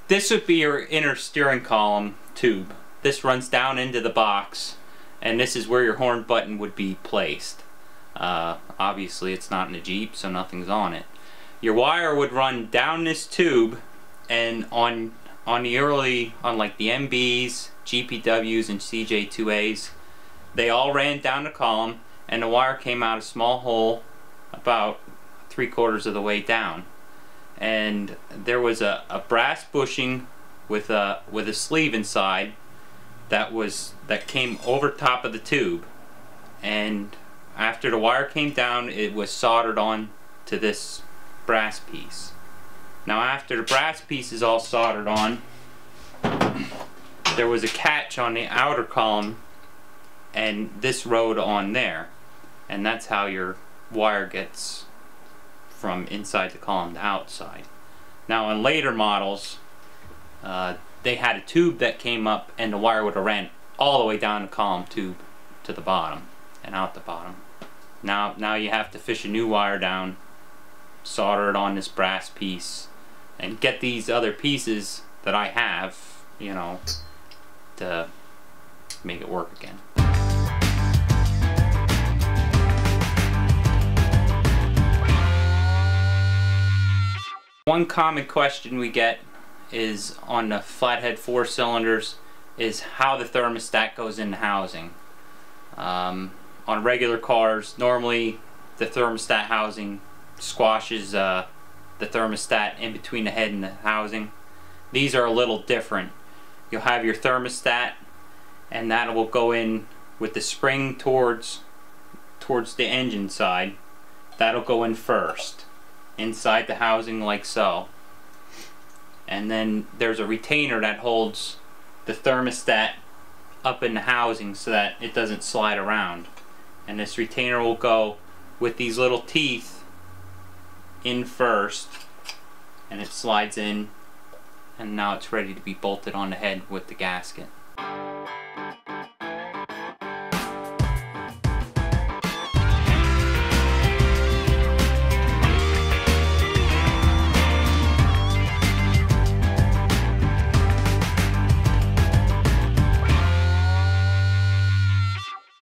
This would be your inner steering column tube. This runs down into the box, and this is where your horn button would be placed. Obviously it's not in a Jeep, so nothing's on it. Your wire would run down this tube, and on like the MBs, GPWs, and CJ2As, they all ran down the column, and the wire came out a small hole about 3/4 of the way down. And there was a brass bushing with a sleeve inside that came over top of the tube, and after the wire came down, it was soldered on to this brass piece. Now after the brass piece is all soldered on, there was a catch on the outer column, and this rode on there, and that's how your wire gets from inside the column to outside. Now on later models, they had a tube that came up, and the wire would have ran all the way down the column tube to the bottom and out the bottom. Now you have to fish a new wire down, solder it on this brass piece, and get these other pieces that I have, you know, to make it work again. One common question we get is on the flathead 4 cylinders is how the thermostat goes in the housing. On regular cars, normally the thermostat housing squashes the thermostat in between the head and the housing. These are a little different. You'll have your thermostat, and that will go in with the spring towards the engine side. That'll go in first, inside the housing like so. And then there's a retainer that holds the thermostat up in the housing so that it doesn't slide around. And this retainer will go with these little teeth in first, and it slides in, and now it's ready to be bolted on the head with the gasket.